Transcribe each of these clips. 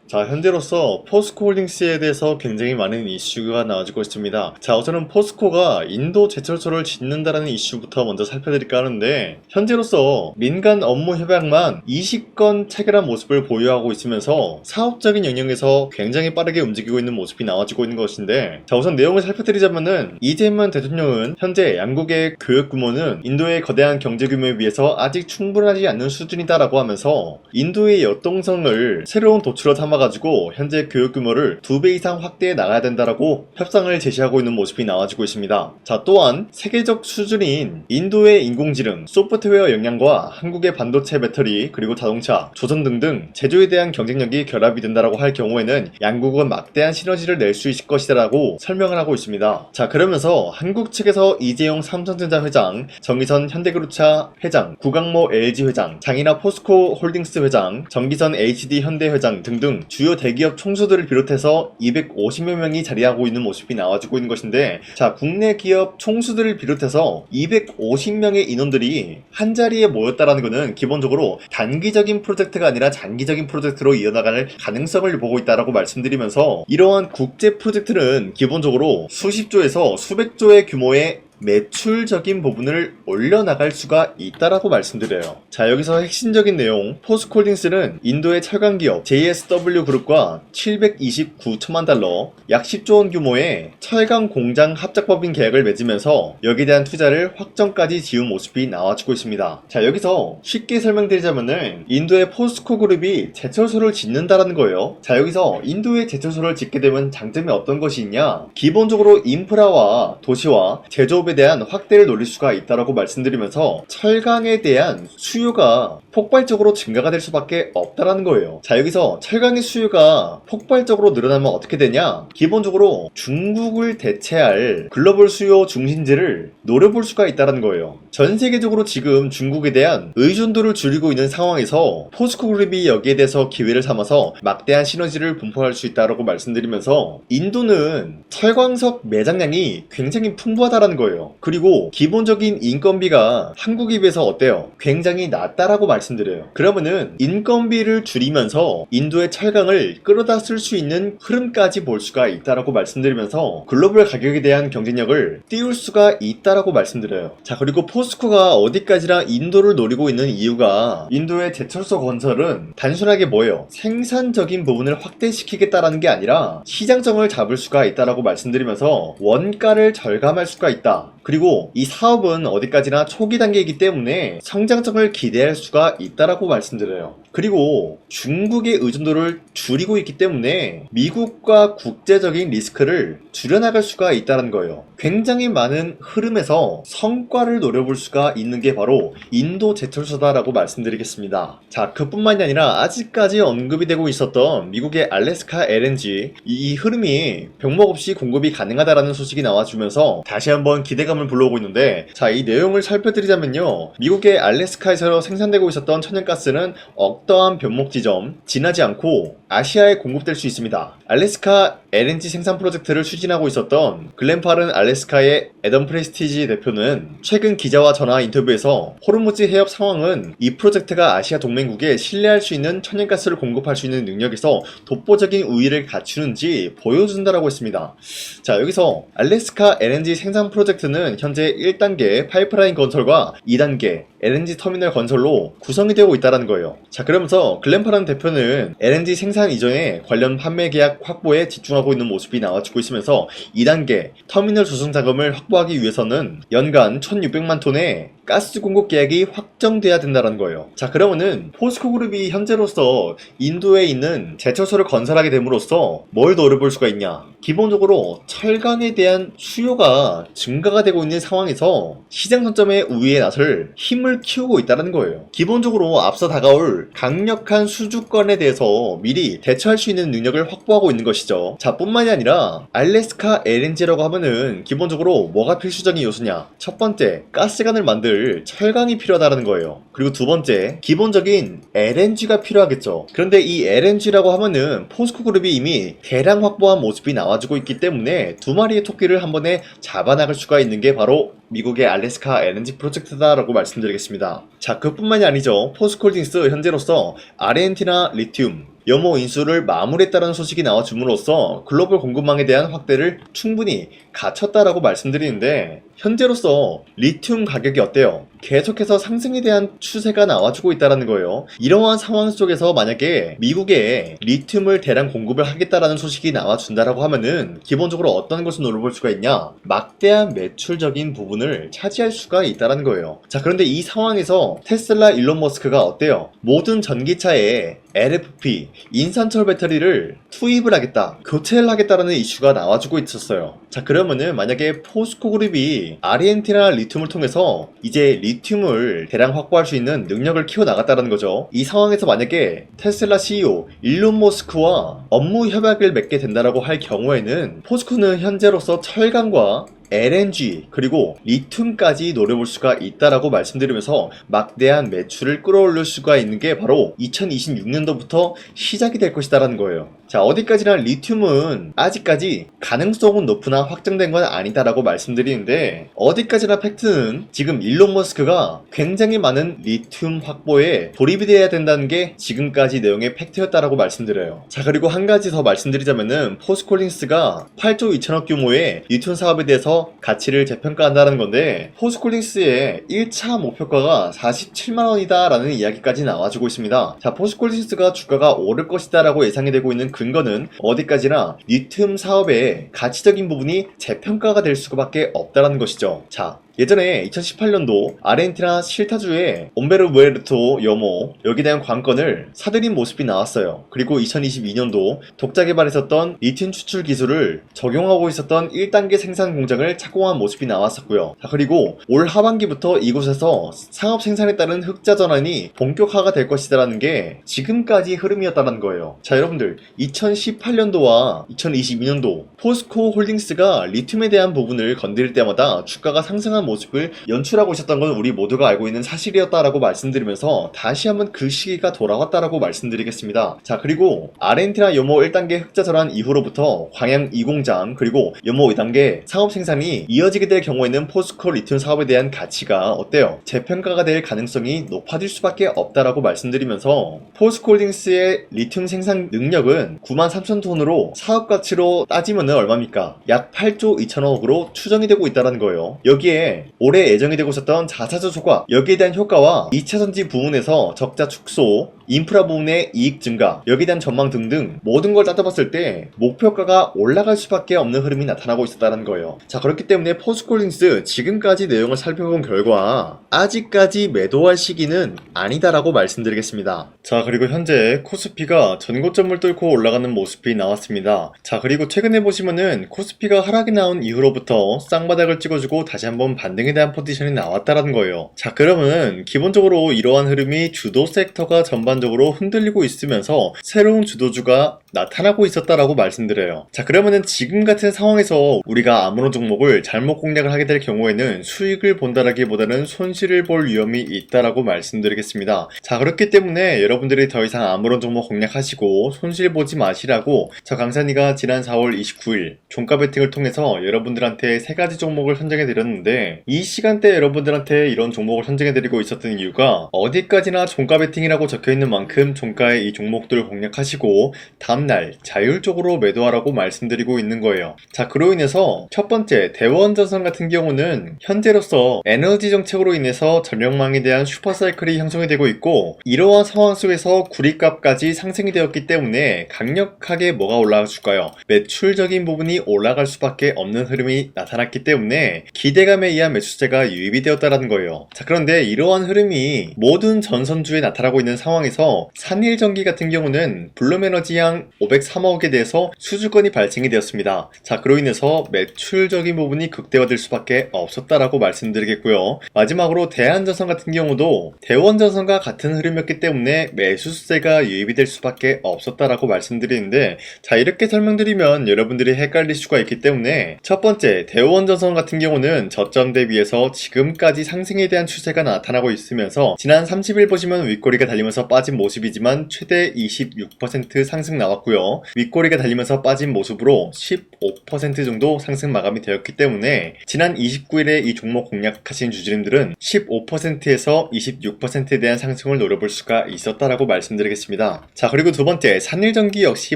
자, 현재로서 포스코홀딩스에 대해서 굉장히 많은 이슈가 나와지고 있습니다. 자, 우선은 포스코가 인도 제철소를 짓는다라는 이슈부터 먼저 살펴드릴까 하는데, 현재로서 민간 업무 협약만 20건 체결한 모습을 보유하고 있으면서 사업적인 영역에서 굉장히 빠르게 움직이고 있는 모습이 나와지고 있는 것인데, 자, 우선 내용을 살펴드리자면은 이재명 대통령은 현재 양국의 교육 규모는 인도의 거대한 경제 규모에 비해서 아직 충분하지 않는 수준이다라고 하면서 인도의 역동성을 새로운 도출로 삼아가지고 현재 교육 규모를 2배 이상 확대해 나가야 된다라고 협상을 제시하고 있는 모습이 나와지고 있습니다. 자, 또한 세계적 수준인 인도의 인공지능, 소프트웨어 역량과 한국의 반도체 배터리, 그리고 자동차, 조선 등등 제조에 대한 경쟁력이 결합이 된다라고 할 경우에는 양국은 막대한 시너지를 낼 수 있을 것이라고 설명을 하고 있습니다. 자, 그러면서 한국 측에서 이재용 삼성전자 회장, 정의선 현대그룹차 회장, 구강모 LG 회장, 장인하 포스코 홀딩스 회장, 정기선 HD 현대 회장 등등 주요 대기업 총수들을 비롯해서 250여 명이 자리하고 있는 모습이 나와주고 있는 것인데, 자, 국내 기업 총수들을 비롯해서 250명의 인원들이 한자리에 모였다라는 것은 기본적으로 단기적인 프로젝트가 아니라 장기적인 프로젝트로 이어나갈 가능성을 보고 있다라고 말씀드리면서, 이러한 국제 프로젝트는 기본적으로 수십조에서 수백조의 규모의 매출적인 부분을 올려나갈 수가 있다라고 말씀드려요. 자, 여기서 핵심적인 내용, 포스코홀딩스는 인도의 철강기업 JSW 그룹과 729천만 달러, 약 10조 원 규모의 철강 공장 합작법인 계약을 맺으면서 여기에 대한 투자를 확정까지 지은 모습이 나와주고 있습니다. 자, 여기서 쉽게 설명드리자면은 인도의 포스코 그룹이 제철소를 짓는다라는 거예요. 자, 여기서 인도의 제철소를 짓게 되면 장점이 어떤 것이 있냐? 기본적으로 인프라와 도시와 제조업에 대한 확대를 노릴 수가 있다라고 말씀드리면서 철강에 대한 수요가 폭발적으로 증가가 될 수밖에 없다라는 거예요. 자, 여기서 철강의 수요가 폭발적으로 늘어나면 어떻게 되냐? 기본적으로 중국을 대체할 글로벌 수요 중심지를 노려볼 수가 있다는 거예요. 전 세계적으로 지금 중국에 대한 의존도를 줄이고 있는 상황에서 포스코 그룹이 여기에 대해서 기회를 삼아서 막대한 시너지를 분포할 수 있다고 말씀드리면서, 인도는 철광석 매장량이 굉장히 풍부하다라는 거예요. 그리고 기본적인 인건비가 한국에 비해서 어때요? 굉장히 낮다라고 말씀드려요. 그러면은 인건비를 줄이면서 인도의 철강을 끌어다 쓸 수 있는 흐름까지 볼 수가 있다라고 말씀드리면서 글로벌 가격에 대한 경쟁력을 띄울 수가 있다라고 말씀드려요. 자, 그리고 포스코가 어디까지나 인도를 노리고 있는 이유가, 인도의 제철소 건설은 단순하게 뭐예요? 생산적인 부분을 확대시키겠다라는 게 아니라 시장점을 잡을 수가 있다라고 말씀드리면서 원가를 절감할 수가 있다. 그리고 이 사업은 어디까지나 초기 단계이기 때문에 성장성을 기대할 수가 있다라고 말씀드려요. 그리고 중국의 의존도를 줄이고 있기 때문에 미국과 국제적인 리스크를 줄여나갈 수가 있다는 거예요. 굉장히 많은 흐름에서 성과를 노려볼 수가 있는 게 바로 인도 제철소다라고 말씀드리겠습니다. 자, 그뿐만이 아니라 아직까지 언급이 되고 있었던 미국의 알래스카 LNG, 이 흐름이 병목 없이 공급이 가능하다라는 소식이 나와주면서 다시 한번 기대감을 불러오고 있는데, 자, 이 내용을 살펴드리자면요, 미국의 알래스카에서 생산되고 있었던 천연가스는 어떠한 변목 지점 지나지 않고 아시아에 공급될 수 있습니다. 알래스카 LNG 생산 프로젝트를 추진하고 있었던 글렌파른 알래스카의 애덤 프레스티지 대표는 최근 기자와 전화 인터뷰에서 호르무즈 해협 상황은 이 프로젝트가 아시아 동맹국에 신뢰할 수 있는 천연가스를 공급할 수 있는 능력에서 독보적인 우위를 갖추는지 보여준다라고 했습니다. 자, 여기서 알래스카 LNG 생산 프로젝트는 현재 1단계 파이프라인 건설과 2단계 LNG 터미널 건설로 구성이 되고 있다는 거예요. 자, 그러면서 글렌파란 대표는 LNG 생산 이전에 관련 판매 계약 확보에 집중하고 있는 모습이 나와주고 있으면서 2단계 터미널 조성 자금을 확보하기 위해서는 연간 1600만 톤의 가스 공급 계약이 확정돼야 된다는 거예요. 자, 그러면은 포스코 그룹이 현재로서 인도에 있는 제철소를 건설하게 됨으로써 뭘 노려볼 수가 있냐? 기본적으로 철강에 대한 수요가 증가가 되고 있는 상황에서 시장 선점의 우위에 나설 힘을 키우고 있다는 거예요. 기본적으로 앞서 다가올 강력한 수주권에 대해서 미리 대처할 수 있는 능력을 확보하고 있는 것이죠. 자, 뿐만이 아니라 알래스카 LNG라고 하면은 기본적으로 뭐가 필수적인 요소냐? 첫 번째, 가스관을 만들 철강이 필요하다는 거예요. 그리고 두 번째, 기본적인 LNG가 필요하겠죠. 그런데 이 LNG라고 하면은 포스코 그룹이 이미 대량 확보한 모습이 나와주고 있기 때문에 두 마리의 토끼를 한 번에 잡아나갈 수가 있는 게 바로 미국의 알래스카 LNG 프로젝트다라고 말씀드리겠습니다. 자, 그뿐만이 아니죠. 포스코홀딩스 현재로서 아르헨티나 리튬, 염호 인수를 마무리했다는 소식이 나와줌으로써 글로벌 공급망에 대한 확대를 충분히 갖췄다라고 말씀드리는데, 현재로서 리튬 가격이 어때요? 계속해서 상승에 대한 추세가 나와주고 있다는 거예요. 이러한 상황 속에서 만약에 미국에 리튬을 대량 공급을 하겠다라는 소식이 나와준다라고 하면은 기본적으로 어떤 것을 노려볼 수가 있냐? 막대한 매출적인 부분을 차지할 수가 있다는 거예요. 자, 그런데 이 상황에서 테슬라 일론 머스크가 어때요? 모든 전기차에 LFP, 인산철 배터리를 투입을 하겠다, 교체를 하겠다라는 이슈가 나와주고 있었어요. 자, 그러면은 만약에 포스코 그룹이 아르헨티나 리튬을 통해서 이제 리튬을 대량 확보할 수 있는 능력을 키워나갔다는 거죠. 이 상황에서 만약에 테슬라 CEO 일론 머스크와 업무 협약을 맺게 된다라고 할 경우에는 포스코는 현재로서 철강과 LNG 그리고 리튬까지 노려볼 수가 있다라고 말씀드리면서 막대한 매출을 끌어올릴 수가 있는 게 바로 2026년도부터 시작이 될 것이다라는 거예요. 자, 어디까지나 리튬은 아직까지 가능성은 높으나 확정된 건 아니다라고 말씀드리는데, 어디까지나 팩트는 지금 일론 머스크가 굉장히 많은 리튬 확보에 돌입이 돼야 된다는 게 지금까지 내용의 팩트였다라고 말씀드려요. 자, 그리고 한 가지 더 말씀드리자면은 포스코홀딩스가 8조 2천억 규모의 리튬 사업에 대해서 가치를 재평가한다는 건데, 포스코홀딩스의 1차 목표가가 47만원이다 라는 이야기까지 나와주고 있습니다. 자, 포스코홀딩스가 주가가 오를 것이다 라고 예상이 되고 있는 근거는 어디까지나 리튬 사업의 가치적인 부분이 재평가가 될 수밖에 없다는 것이죠. 자, 예전에 2018년도 아르헨티나 실타주의 옴베르무에르토 염호, 여기에 대한 관건을 사들인 모습이 나왔어요. 그리고 2022년도 독자 개발했었던 리튬 추출 기술을 적용하고 있었던 1단계 생산 공장을 착공한 모습이 나왔었고요. 자, 그리고 올 하반기부터 이곳에서 상업 생산에 따른 흑자 전환이 본격화가 될 것이다라는 게 지금까지 흐름이었다는 거예요. 자, 여러분들 2018년도와 2022년도 포스코 홀딩스가 리튬에 대한 부분을 건드릴 때마다 주가가 상승한 모습을 연출하고 있었던 건 우리 모두가 알고 있는 사실이었다라고 말씀드리면서 다시 한번 그 시기가 돌아왔다라고 말씀드리겠습니다. 자, 그리고 아르헨티나 염호 1단계 흑자 전환 이후로부터 광양 2공장 그리고 염호 2단계 상업 생산이 이어지게 될 경우에는 포스코 리튬 사업에 대한 가치가 어때요? 재평가가 될 가능성이 높아질 수밖에 없다라고 말씀드리면서 포스코 홀딩스의 리튬 생산 능력은 93,000톤으로 사업 가치로 따지면 얼마입니까? 약 8조 2천억으로 추정이 되고 있다는 거예요. 여기에 올해 예정이 되고 있었던 자사주 소각, 여기에 대한 효과와 2차 전지 부문에서 적자 축소, 인프라 부문의 이익 증가, 여기에 대한 전망 등등 모든 걸 따져봤을 때 목표가가 올라갈 수밖에 없는 흐름이 나타나고 있었다는 거예요. 자, 그렇기 때문에 포스코홀딩스 지금까지 내용을 살펴본 결과 아직까지 매도할 시기는 아니다라고 말씀드리겠습니다. 자, 그리고 현재 코스피가 전고점을 뚫고 올라가는 모습이 나왔습니다. 자, 그리고 최근에 보시면은 코스피가 하락이 나온 이후로부터 쌍바닥을 찍어주고 다시 한번 반등에 대한 포지션이 나왔다라는 거예요. 자, 그러면은 기본적으로 이러한 흐름이 주도 섹터가 전반적으로 흔들리고 있으면서 새로운 주도주가 나타나고 있었다라고 말씀드려요. 자, 그러면은 지금 같은 상황에서 우리가 아무런 종목을 잘못 공략을 하게 될 경우에는 수익을 본다라기보다는 손실을 볼 위험이 있다라고 말씀드리겠습니다. 자, 그렇기 때문에 여러분들이 더 이상 아무런 종목 공략하시고 손실 보지 마시라고 저 강산이가 지난 4월 29일 종가 베팅을 통해서 여러분들한테 3가지 종목을 선정해 드렸는데, 이 시간대 여러분들한테 이런 종목을 선정해 드리고 있었던 이유가 어디까지나 종가 베팅이라고 적혀 있는 만큼 종가에 이 종목들을 공략하시고 다음날 자율적으로 매도하라고 말씀드리고 있는 거예요. 자, 그로 인해서 첫 번째 대원전선 같은 경우는 현재로서 에너지 정책으로 인해서 전력망에 대한 슈퍼사이클이 형성이 되고 있고, 이러한 상황 속에서 구리값까지 상승이 되었기 때문에 강력하게 뭐가 올라가 줄까요? 매출적인 부분이 올라갈 수밖에 없는 흐름이 나타났기 때문에 기대감에 의한 매수세가 유입이 되었다는 거예요. 자, 그런데 이러한 흐름이 모든 전선주에 나타나고 있는 상황에서 산일전기 같은 경우는 블룸에너지양 503억에 대해서 수주건이 발생이 되었습니다. 자, 그로 인해서 매출적인 부분이 극대화될 수밖에 없었다라고 말씀드리겠고요. 마지막으로 대한전선 같은 경우도 대원전선과 같은 흐름이었기 때문에 매수세가 유입이 될 수밖에 없었다라고 말씀드리는데, 자, 이렇게 설명드리면 여러분들이 헷갈릴 수가 있기 때문에 첫 번째 대원전선 같은 경우는 저점 대비해서 지금까지 상승에 대한 추세가 나타나고 있으면서 지난 30일 보시면 윗꼬리가 달리면서 빠진 모습이지만 최대 26% 상승 나왔고, 나왔고요. 윗꼬리가 달리면서 빠진 모습으로 15% 정도 상승 마감이 되었기 때문에 지난 29일에 이 종목 공략하신 주주님들은 15%에서 26%에 대한 상승을 노려볼 수가 있었다라고 말씀드리겠습니다. 자, 그리고 두 번째, 산일전기 역시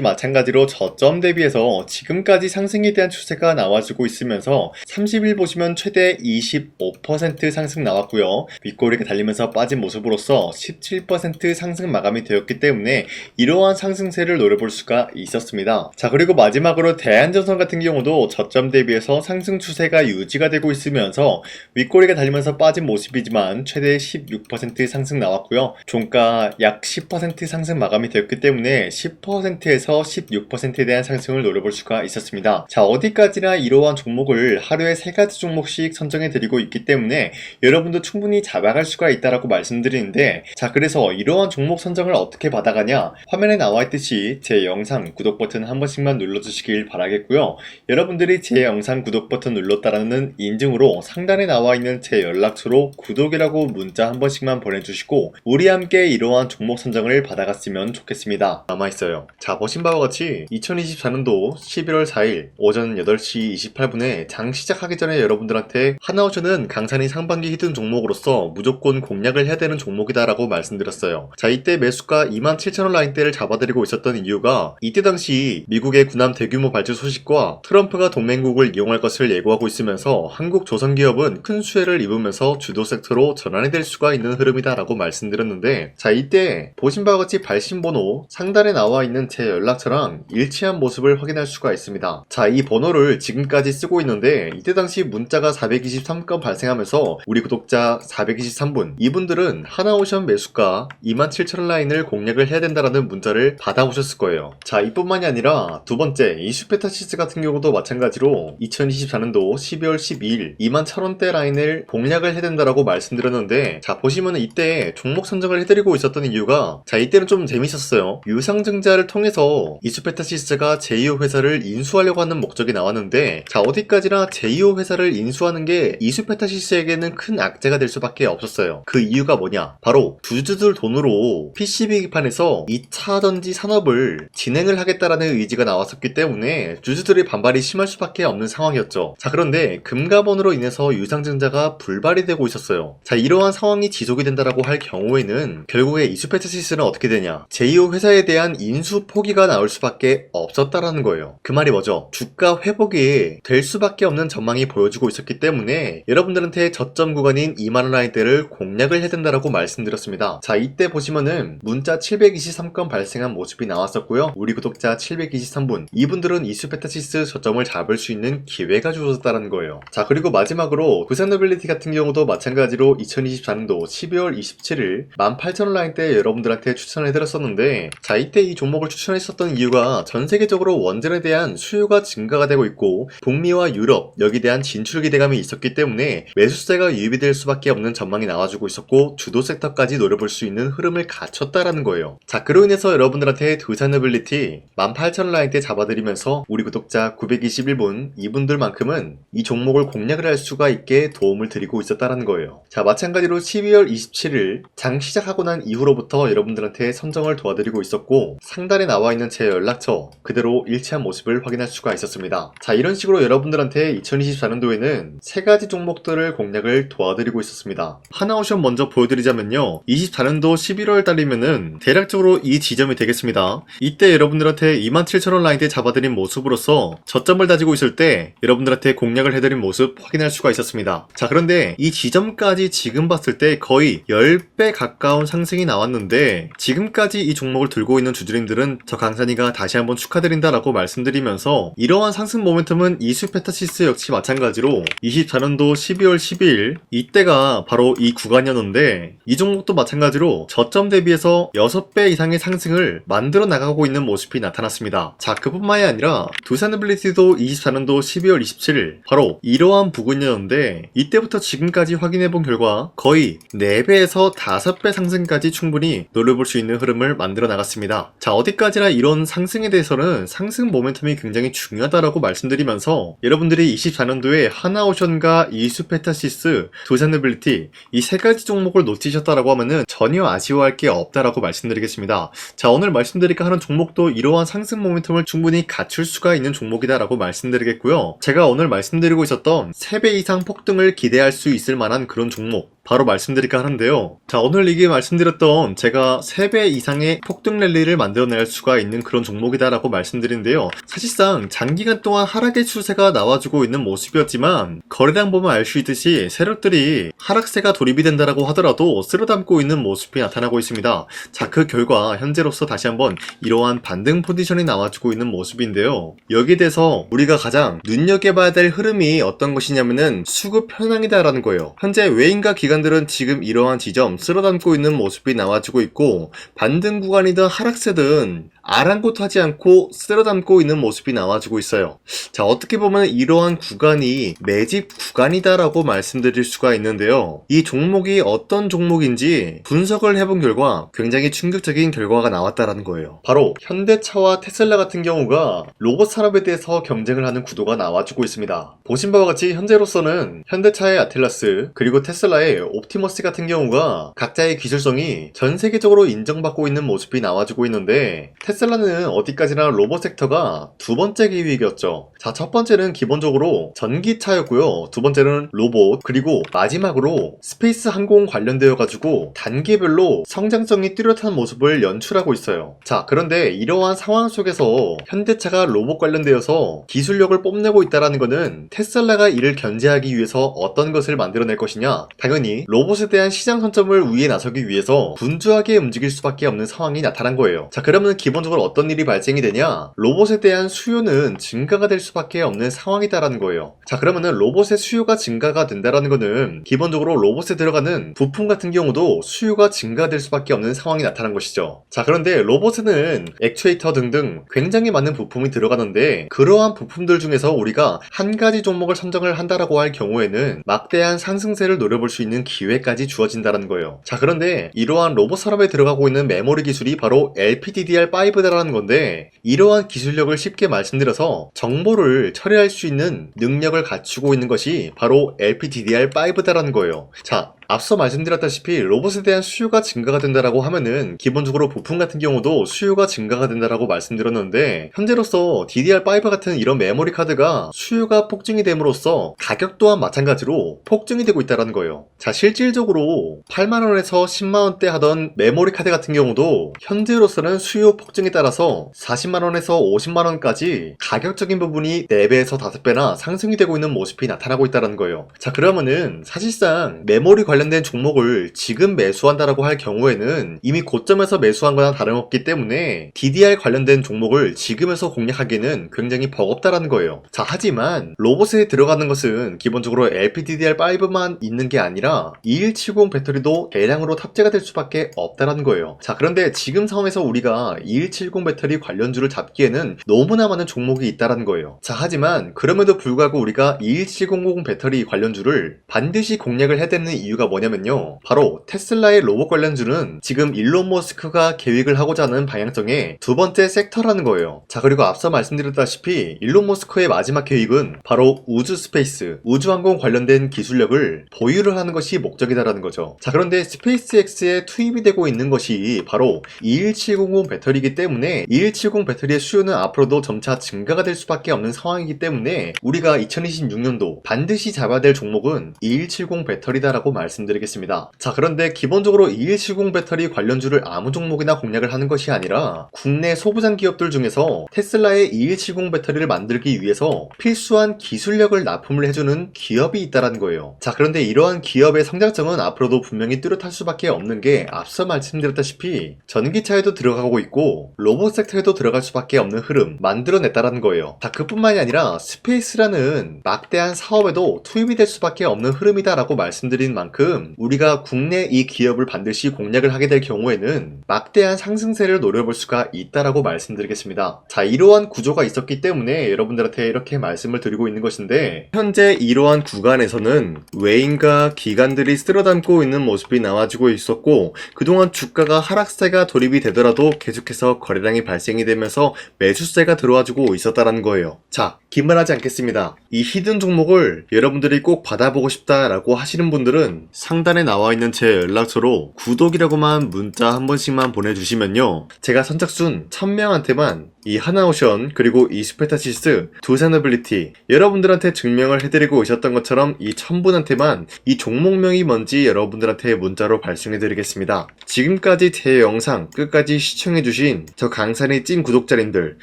마찬가지로 저점 대비해서 지금까지 상승에 대한 추세가 나와주고 있으면서 30일 보시면 최대 25% 상승 나왔고요. 윗꼬리가 달리면서 빠진 모습으로서 17% 상승 마감이 되었기 때문에 이러한 상승세를 노려볼 수가 있었습니다. 자, 그리고 마지막으로 대한전선 같은 경우도 저점 대비해서 상승 추세가 유지가 되고 있으면서 윗꼬리가 달리면서 빠진 모습이지만 최대 16% 상승 나왔고요. 종가 약 10% 상승 마감이 되었기 때문에 10%에서 16%에 대한 상승을 노려볼 수가 있었습니다. 자, 어디까지나 이러한 종목을 하루에 3가지 종목씩 선정해 드리고 있기 때문에 여러분도 충분히 잡아갈 수가 있다라고 말씀드리는데, 자, 그래서 이러한 종목 선정을 어떻게 받아가냐, 화면에 나와 있듯이 제 영상 구독 버튼 한 번씩만 눌러주시길 바라겠고요. 여러분들이 제 영상 구독 버튼 눌렀다라는 인증으로 상단에 나와 있는 제 연락처로 구독이라고 문자 한 번씩만 보내주시고 우리 함께 이러한 종목 선정을 받아갔으면 좋겠습니다. 남아있어요. 자, 보신 바와 같이 2024년도 11월 4일 오전 8시 28분에 장 시작하기 전에 여러분들한테 하나오션은 강산이 상반기 히든 종목으로서 무조건 공략을 해야 되는 종목이다 라고 말씀드렸어요. 자, 이때 매수가 27,000원 라인대를 잡아드리고 있었던 이유가 이때 당시 미국의 군함 대규모 발주 소식과 트럼프가 동맹국을 이용할 것을 예고하고 있으면서 한국 조선기업은 큰 수혜를 입으면서 주도 섹터로 전환이 될 수가 있는 흐름이다 라고 말씀드렸는데, 자, 이때 보신 바와 같이 발신번호 상단에 나와 있는 제 연락처랑 일치한 모습을 확인할 수가 있습니다. 자, 이 번호를 지금까지 쓰고 있는데 이때 당시 문자가 423건 발생하면서 우리 구독자 423분, 이분들은 하나오션 매수가 27,000원 라인을 공략을 해야 된다라는 문자를 받아오셨을 거예요. 자, 이뿐만이 아니라 두 번째, 이슈페타시스 같은 경우도 마찬가지로 2024년도 12월 12일 21,000원대 라인을 공략을 해야 된다라고 말씀드렸는데, 자, 보시면은 이때 종목 선정을 해드리고 있었던 이유가, 자, 이때는 좀 재밌었어요. 유상증자를 통해서 이슈페타시스가 제2호 회사를 인수하려고 하는 목적이 나왔는데, 자, 어디까지나 제2호 회사를 인수하는 게 이슈페타시스에게는 큰 악재가 될 수밖에 없었어요. 그 이유가 뭐냐? 바로 주주들 돈으로 PCB 기판에서 2차 전지 산업을 진행을 하겠다라는 의지가 나왔었기 때문에 주주들의 반발이 심할 수밖에 없는 상황이었죠. 자, 그런데 금가번으로 인해서 유상증자가 불발이 되고 있었어요. 자, 이러한 상황이 지속이 된다라고 할 경우에는 결국에 이슈페타시스는 어떻게 되냐? 제2호 회사에 대한 인수 포기가 나올 수밖에 없었다라는 거예요. 그 말이 뭐죠? 주가 회복이 될 수밖에 없는 전망이 보여지고 있었기 때문에 여러분들한테 저점 구간인 2만원 라인대를 공략을 해야 된다라고 말씀드렸습니다. 자, 이때 보시면은 문자 723건 발생한 모습이 나왔었고요. 우리 구독자 723분, 이분들은 이슈페타시스 저점을 잡을 수 있는 기회가 주어졌다는 거예요. 자, 그리고 마지막으로 부산노빌리티 같은 경우도 마찬가지로 2024년도 12월 27일 18,000원 라인대 여러분들한테 추천해드렸었는데, 자, 이때 이 종목을 추천했었던 이유가 전 세계적으로 원전에 대한 수요가 증가가 되고 있고 북미와 유럽 여기에 대한 진출 기대감이 있었기 때문에 매수세가 유입이 될 수밖에 없는 전망이 나와주고 있었고 주도 섹터까지 노려볼 수 있는 흐름을 갖췄다라는 거예요. 자, 그로 인해서 여러분들한테 두산노빌리티 18,000원 라인대 잡아드리면서 우리 구독자 921분, 이분들만큼은 이 종목을 공략을 할 수가 있게 도움을 드리고 있었다라는 거예요. 자, 마찬가지로 12월 27일 장 시작하고 난 이후로부터 여러분들한테 선정을 도와드리고 있었고 상단에 나와 있는 제 연락처 그대로 일치한 모습을 확인할 수가 있었습니다. 자, 이런 식으로 여러분들한테 2024년도에는 3가지 종목들을 공략을 도와드리고 있었습니다. 하나오션 먼저 보여드리자면요, 24년도 11월 달이면은 대략적으로 이 지점이 되겠습니다. 이때 여러분들한테 27,000원 라인대 잡아드린 모습으로서 저점을 다지고 있을 때 여러분들한테 공략을 해드린 모습 확인할 수가 있었습니다. 자, 그런데 이 지점까지 지금 봤을 때 거의 10배 가까운 상승이 나왔는데, 지금까지 이 종목을 들고 있는 주주님들은 저 강산이가 다시 한번 축하드린다라고 말씀드리면서, 이러한 상승 모멘텀은 이슈페타시스 역시 마찬가지로 24년도 12월 12일 이때가 바로 이 구간이었는데, 이 종목도 마찬가지로 저점 대비해서 6배 이상의 상승을 만들어 나가고 있는 모습이 나타났습니다. 자, 그뿐만이 아니라 두산노빌리티도 24년도 12월 27일 바로 이러한 부근이었는데, 이때부터 지금까지 확인해본 결과 거의 4배에서 5배 상승까지 충분히 노려볼 수 있는 흐름을 만들어 나갔습니다. 자, 어디까지나 이런 상승에 대해서는 상승 모멘텀이 굉장히 중요하다라고 말씀드리면서, 여러분들이 24년도에 하나오션과 이슈페타시스, 두산노빌리티 이 3가지 종목을 놓치셨다라고 하면은 전혀 아쉬워할 게 없다라고 말씀드리겠습니다. 자, 오늘 말씀드릴까 하는 종목도 이러한 상승 모멘텀을 충분히 갖출 수가 있는 종목이다라고 말씀드리겠고요. 제가 오늘 말씀드리고 있었던 3배 이상 폭등을 기대할 수 있을 만한 그런 종목 바로 말씀드릴까 하는데요. 자, 오늘 이게 말씀드렸던 제가 3배 이상의 폭등 랠리를 만들어낼 수가 있는 그런 종목이다라고 말씀드린데요. 사실상 장기간 동안 하락의 추세가 나와주고 있는 모습이었지만 거래량 보면 알 수 있듯이 세력들이 하락세가 돌입이 된다라고 하더라도 쓸어담고 있는 모습이 나타나고 있습니다. 자, 그 결과 현재로서 다시 한번 이러한 반등 포지션이 나와주고 있는 모습인데요. 여기에 대해서 우리가 가장 눈여겨봐야 될 흐름이 어떤 것이냐면은 수급 현황이다라는 거예요. 현재 외인과 기관들은 지금 이러한 지점 쓸어담고 있는 모습이 나와주고 있고, 반등 구간이든 하락세든 아랑곳하지 않고 쓸어담고 있는 모습이 나와주고 있어요. 자, 어떻게 보면 이러한 구간이 매집 구간이다라고 말씀드릴 수가 있는데요. 이 종목이 어떤 종목인지 분석을 해본 결과 굉장히 충격적인 결과가 나왔다라는 거예요. 바로 현대차와 테슬라 같은 경우가 로봇 산업에 대해서 경쟁을 하는 구도가 나와주고 있습니다. 보신 바와 같이 현재로서는 현대차의 아틀라스 그리고 테슬라의 옵티머스 같은 경우가 각자의 기술성이 전 세계적으로 인정받고 있는 모습이 나와주고 있는데, 테슬라는 어디까지나 로봇 섹터가 두 번째 기획이었죠. 자, 첫 번째는 기본적으로 전기차였고요. 두 번째는 로봇, 그리고 마지막으로 스페이스 항공 관련되어 가지고 단계별로 성장성이 뚜렷한 모습을 연출하고 있어요. 자, 그런데 이러한 상황 속에서 현대차가 로봇 관련되어서 기술력을 뽐내고 있다는 것은 테슬라가 이를 견제하기 위해서 어떤 것을 만들어낼 것이냐, 당연히 로봇에 대한 시장 선점을 위해 나서기 위해서 분주하게 움직일 수밖에 없는 상황이 나타난 거예요. 자, 그러면 기본적으로 어떤 일이 발생이 되냐, 로봇에 대한 수요는 증가가 될 수밖에 없는 상황이다라는 거예요. 자, 그러면은 로봇의 수요가 증가가 된다라는 거는 기본적으로 로봇에 들어가는 부품 같은 경우도 수요가 증가될 수밖에 없는 상황이 나타난 것이죠. 자, 그런데 로봇에는 액추에이터 등등 굉장히 많은 부품이 들어가는데, 그러한 부품들 중에서 우리가 한 가지 종목을 선정을 한다라고 할 경우에는 막대한 상승세를 노려볼 수 있는 기회까지 주어진다는 거예요. 자, 그런데 이러한 로봇 산업에 들어가고 있는 메모리 기술이 바로 LPDDR5다라는 건데, 이러한 기술력을 쉽게 말씀드려서 정보를 처리할 수 있는 능력을 갖추고 있는 것이 바로 LPDDR5다라는 거예요. 자, 앞서 말씀드렸다시피 로봇에 대한 수요가 증가가 된다라고 하면은 기본적으로 부품 같은 경우도 수요가 증가가 된다라고 말씀드렸는데, 현재로서 DDR5 같은 이런 메모리 카드가 수요가 폭증이 됨으로써 가격 또한 마찬가지로 폭증이 되고 있다는 거예요. 자, 실질적으로 8만원에서 10만원대 하던 메모리 카드 같은 경우도 현재로서는 수요 폭증에 따라서 40만원에서 50만원까지 가격적인 부분이 4배에서 5배나 상승이 되고 있는 모습이 나타나고 있다는 거예요. 자, 그러면은 사실상 메모리 관련된 종목을 지금 매수한다라고 할 경우에는 이미 고점에서 매수한 거나 다름없기 때문에 DDR 관련된 종목을 지금에서 공략하기에는 굉장히 버겁다라는 거예요. 자, 하지만 로봇에 들어가는 것은 기본적으로 LPDDR5만 있는 게 아니라 2170 배터리도 대량으로 탑재가 될 수밖에 없다라는 거예요. 자, 그런데 지금 상황에서 우리가 2170 배터리 관련주를 잡기에는 너무나 많은 종목이 있다라는 거예요. 자, 하지만 그럼에도 불구하고 우리가 2170 배터리 관련주를 반드시 공략을 해야 되는 이유가 뭐냐면요, 바로 테슬라의 로봇 관련주는 지금 일론 머스크가 계획을 하고자 하는 방향성의 두 번째 섹터라는 거예요. 자, 그리고 앞서 말씀드렸다시피 일론 머스크의 마지막 계획은 바로 우주 스페이스, 우주항공 관련된 기술력을 보유를 하는 것이 목적이다라는 거죠. 자, 그런데 스페이스X에 투입이 되고 있는 것이 바로 21700 배터리이기 때문에 2170 배터리의 수요는 앞으로도 점차 증가가 될 수밖에 없는 상황이기 때문에 우리가 2026년도 반드시 잡아야 될 종목은 2170 배터리다라고 말씀드리겠습니다. 자, 그런데 기본적으로 2170 배터리 관련주를 아무 종목이나 공략을 하는 것이 아니라 국내 소부장 기업들 중에서 테슬라의 2170 배터리를 만들기 위해서 필수한 기술력을 납품을 해주는 기업이 있다는 거예요. 자, 그런데 이러한 기업의 성장성은 앞으로도 분명히 뚜렷할 수밖에 없는 게 앞서 말씀드렸다시피 전기차에도 들어가고 있고 로봇 섹터에도 들어갈 수밖에 없는 흐름 만들어냈다는 거예요. 자, 그뿐만이 아니라 스페이스라는 막대한 사업에도 투입이 될 수밖에 없는 흐름이다라고 말씀드린 만큼 우리가 국내 이 기업을 반드시 공략을 하게 될 경우에는 막대한 상승세를 노려볼 수가 있다라고 말씀드리겠습니다. 자, 이러한 구조가 있었기 때문에 여러분들한테 이렇게 말씀을 드리고 있는 것인데, 현재 이러한 구간에서는 외인과 기관들이 쓸어담고 있는 모습이 나와주고 있었고, 그동안 주가가 하락세가 돌입이 되더라도 계속해서 거래량이 발생이 되면서 매수세가 들어와주고 있었다는 거예요. 자, 긴말하지 않겠습니다. 이 히든 종목을 여러분들이 꼭 받아보고 싶다라고 하시는 분들은 상단에 나와 있는 제 연락처로 구독이라고만 문자 한 번씩만 보내주시면요, 제가 선착순 1000명한테만 이 하나오션 그리고 이 스페타시스 두 사너빌리티 여러분들한테 증명을 해드리고 오셨던 것처럼 이 1000분한테만 이 종목명이 뭔지 여러분들한테 문자로 발송해드리겠습니다. 지금까지 제 영상 끝까지 시청해주신 저 강산이 찐 구독자님들,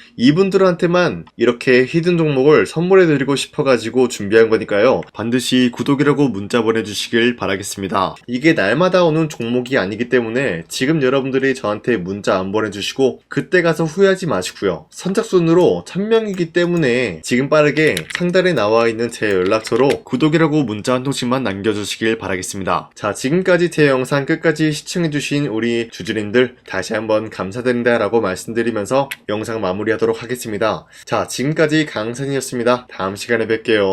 이분들한테만 이렇게 히든 종목을 선물해드리고 싶어가지고 준비한 거니까요, 반드시 구독이라고 문자 보내주시길 바라겠습니다. 이게 날마다 오는 종목이 아니기 때문에 지금 여러분들이 저한테 문자 안 보내주시고 그때 가서 후회하지 마시고요, 선착순으로 1000명이기 때문에 지금 빠르게 상단에 나와 있는 제 연락처로 구독이라고 문자 한 통씩만 남겨주시길 바라겠습니다. 자, 지금까지 제 영상 끝까지 시청해주신 우리 주주님들 다시 한번 감사드린다 라고 말씀드리면서 영상 마무리하도록 하겠습니다. 자, 지금까지 강산이었습니다. 다음 시간에 뵐게요.